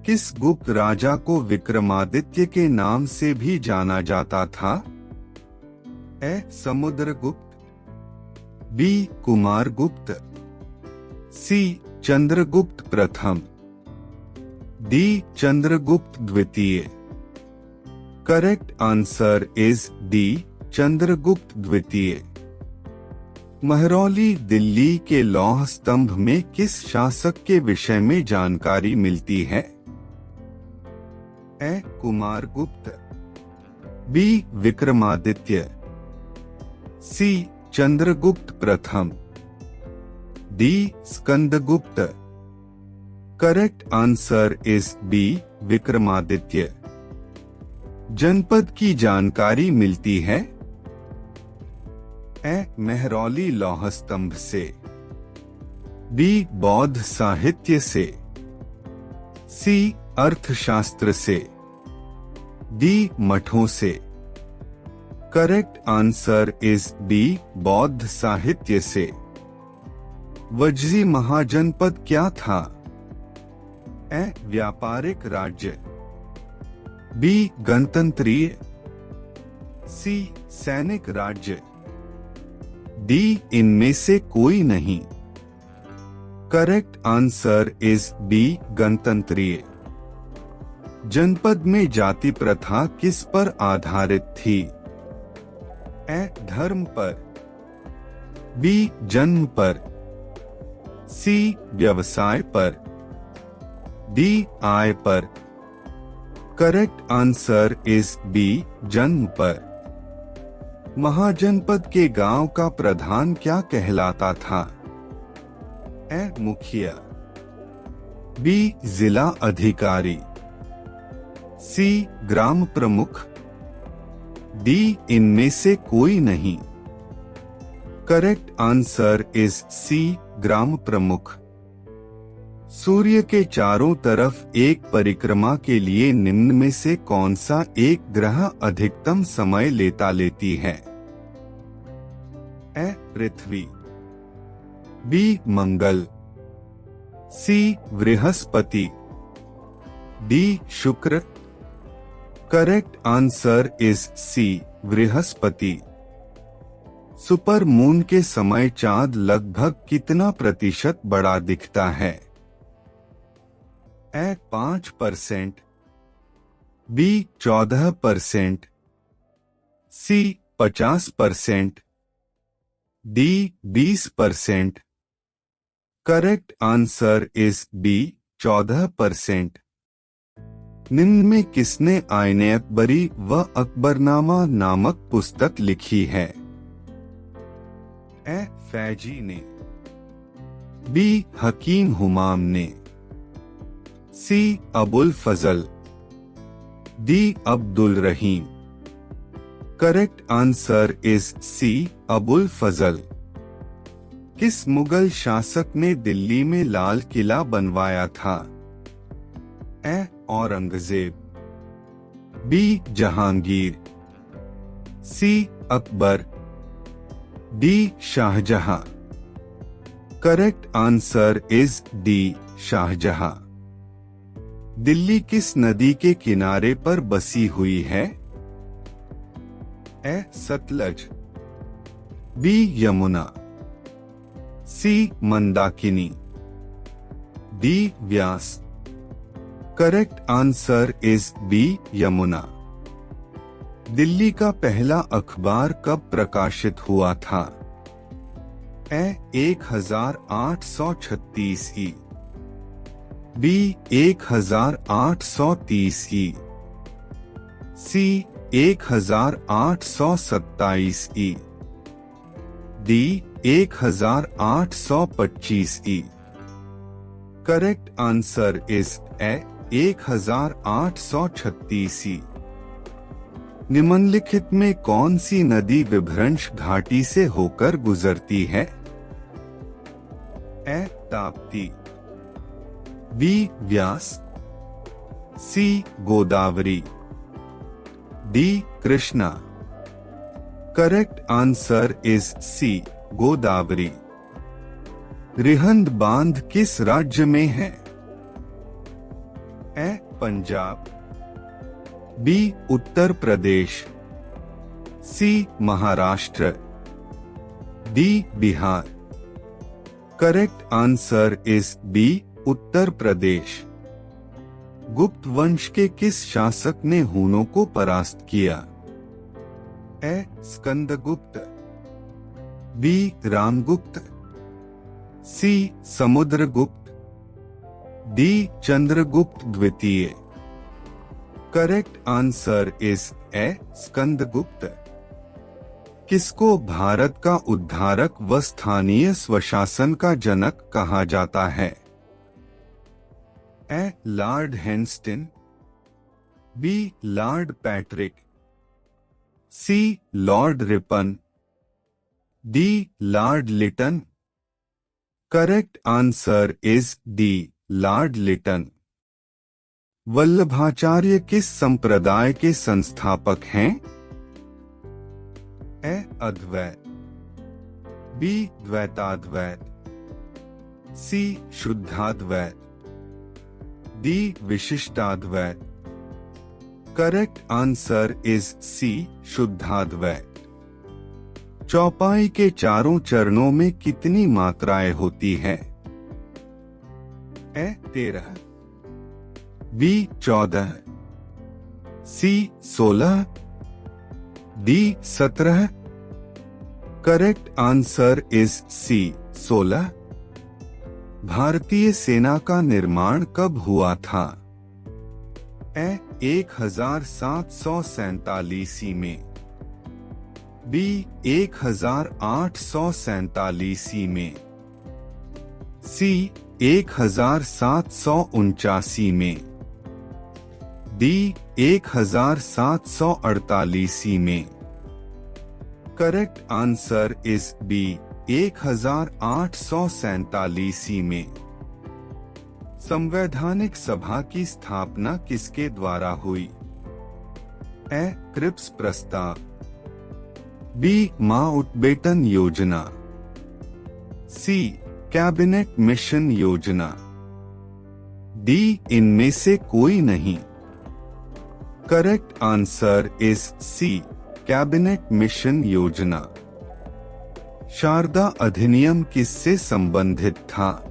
किस गुप्त राजा को विक्रमादित्य के नाम से भी जाना जाता था? ए. समुद्रगुप्त, बी. कुमारगुप्त, सी. चंद्रगुप्त प्रथम, डी. चंद्रगुप्त द्वितीय। Correct answer is D. Chandragupta द्वितीय। महरौली दिल्ली के लौह स्तंभ में किस शासक के विषय में जानकारी मिलती है? A. Kumaragupta, B. Vikramaditya, C. Chandragupta प्रथम, D. Skandagupta. Correct answer is B. Vikramaditya. जनपद की जानकारी मिलती है? ए. महरौली लौह स्तंभ से, बी. बौद्ध साहित्य से, सी. अर्थशास्त्र से, डी. मठों से। Correct answer is B. बौद्ध साहित्य से। वज्जी महाजनपद क्या था? ए. व्यापारिक राज्य, बी. गणतंत्रीय, सी. सैनिक राज्य, डी. इनमें से कोई नहीं। Correct answer is B. गणतंत्रीय। जनपद में जाति प्रथा किस पर आधारित थी? ए. धर्म पर, बी. जन्म पर, सी. व्यवसाय पर, डी. आय पर। Correct answer is B. जन्म पर। महाजनपद के गांव का प्रधान क्या कहलाता था? ए. मुखिया, बी. जिला अधिकारी, सी. ग्राम प्रमुख, डी. इनमें से कोई नहीं। Correct answer is C. ग्राम प्रमुख। सूर्य के चारों तरफ एक परिक्रमा के लिए निम्न में से कौन सा एक ग्रह अधिकतम समय लेती है? ए. पृथ्वी, बी. मंगल, सी. बृहस्पति, डी. शुक्र। Correct answer is C. बृहस्पति। सुपर मून के समय चांद लगभग कितना प्रतिशत बड़ा दिखता है? A. 5%, B. 14%, C. 50%, D. 20%। Correct answer is B. 14%। निम्न में किसने आईने अकबरी व अकबरनामा नामक पुस्तक लिखी है? ए. फैजी ने, बी. हकीम हुमाम ने, C. Abul Fazal, D. Abdul Rahim. Correct answer is C. Abul Fazal. किस मुगल शासक ने दिल्ली में लाल किला बनवाया था? A. Aurangzeb, B. Jahangir, C. Akbar, D. Shahjahan. Correct answer is D. Shahjahan. Delhi किस नदी के किनारे पर बसी हुई है? A. Sutlej, B. Yamuna, C. Mandakini, D. Vyas. Correct answer is B. Yamuna. Delhi का पहला अखबार कब प्रकाशित हुआ था? ए. 1836 ई, बी. 1830 ई, सी. 1827 ई, डी. 1825 ई। Correct answer is A. 1836 ई। निम्नलिखित में कौन सी नदी विभ्रंश घाटी से होकर गुजरती है? A. Tapti, B. Vyas, C. Godavari, D. Krishna. Correct answer is C. Godavari. Rihand बांध किस राज्य में है? A Punjab, B Uttar Pradesh, C Maharashtra, D Bihar. Correct answer is B Uttar Pradesh. Gupta वंश के किस शासक ने हूनों को परास्त किया? ए स्कंदगुप्त, बी रामगुप्त, सी समुद्रगुप्त, डी चंद्रगुप्त द्वितीय। करेक्ट आंसर इज ए स्कंदगुप्त। किसको भारत का उद्धारक व स्थानीय स्वशासन का जनक कहा जाता है? ए लॉर्ड हेंस्टन, B Lord Patrick, C Lord Ripon, D Lord Lytton. Correct answer is D Lord Lytton. Vallabhacharya किस संप्रदाय के संस्थापक हैं? A Advaita, B Dvaitadvaita, C Shuddhadvaita, D Vishishtadvaita. Correct answer is C Shuddhadvaita. चौपाई के चारों चरणों में कितनी मात्राएं होती है? A 13, B 14, C 16, D 17। Correct answer is C 16। भारतीय सेना का निर्माण कब हुआ था? ए 1747 में, बी 1847 में, सी 1749 में, डी 1748 में। करेक्ट आंसर इज बी 1847 में। संवैधानिक सभा की स्थापना किसके द्वारा हुई? ए क्रिप्स प्रस्ताव, बी माउंटबेटन योजना, सी कैबिनेट मिशन योजना, डी इनमें से कोई नहीं। Correct answer is C Cabinet Mission योजना। शारदा अधिनियम किससे संबंधित था?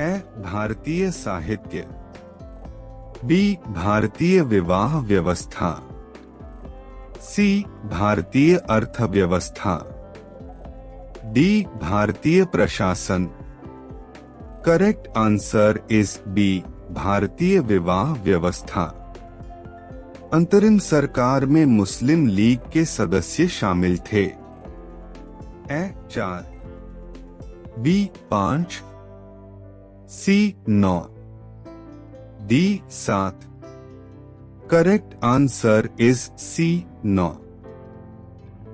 ए भारतीय साहित्य, बी भारतीय विवाह व्यवस्था, सी भारतीय अर्थव्यवस्था, डी भारतीय प्रशासन। करेक्ट आंसर इज बी भारतीय विवाह व्यवस्था। अंतरिम सरकार में मुस्लिम लीग के सदस्य शामिल थे? A 4, B 5, C 9, D 7। Correct answer is C 9।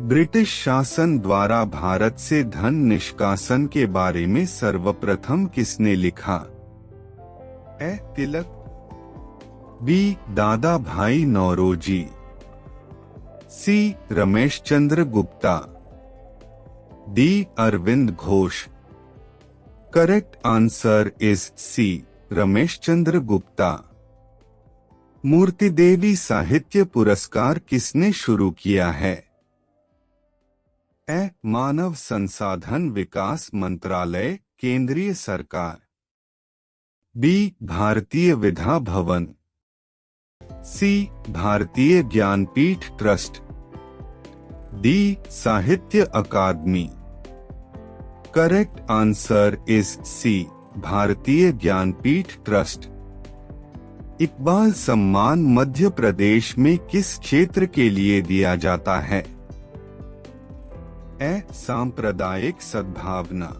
British शासन द्वारा भारत से धन निष्कासन के बारे में सर्वप्रथम किसने लिखा? ए तिलक, B Dada Bhai Naoroji, C Ramesh Chandra Gupta, D Arvind Ghosh. Correct answer is C Ramesh Chandra Gupta. Moorti Devi साहित्य पुरस्कार किसने शुरू किया है? ए मानव संसाधन विकास मंत्रालय केंद्रीय सरकार, बी भारतीय विधा भवन, सी भारतीय ज्ञानपीठ ट्रस्ट, डी साहित्य अकादमी। करेक्ट आंसर इज सी भारतीय ज्ञानपीठ ट्रस्ट। इकबाल सम्मान मध्य प्रदेश में किस क्षेत्र के लिए दिया जाता है? ए सांप्रदायिक सद्भावना,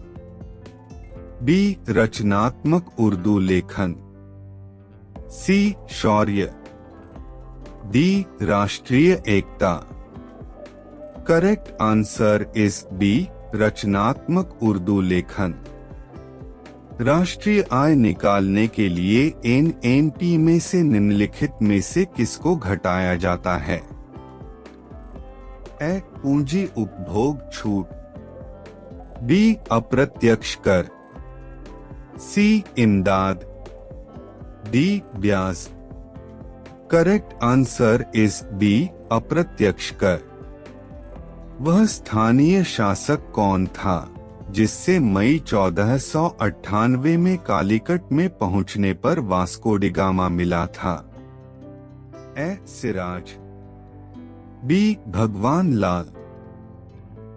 बी रचनात्मक उर्दू लेखन, सी शौर्य, डी राष्ट्रीय एकता। करेक्ट आंसर इज बी रचनात्मक उर्दू लेखन। राष्ट्रीय आय निकालने के लिए एनएनपी में से निम्नलिखित में से किसको घटाया जाता है? ए पूंजी उपभोग छूट, बी अप्रत्यक्ष कर, सी इमदाद, डी ब्याज। करेक्ट आंसर इज बी अप्रत्यक्ष कर। वह स्थानीय शासक कौन था जिससे मई 1498 में कालीकट में पहुंचने पर वास्को डी गामा मिला था? ए Siraj, B Bhagwan Lal,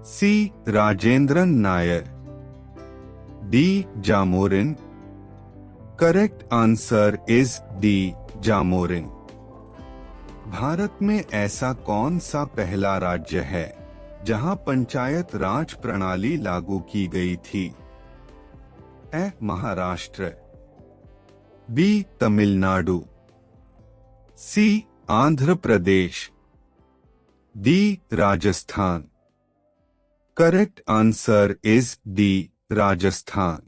C Rajendran Nair, D Zamorin. Correct answer is D Zamorin. Bharat में ऐसा कौन सा पहला राज्य है जहां पंचायत राज प्रणाली लागू की गई थी? A Maharashtra, B Tamil Nadu, C Andhra Pradesh, D Rajasthan. Correct answer is D Rajasthan.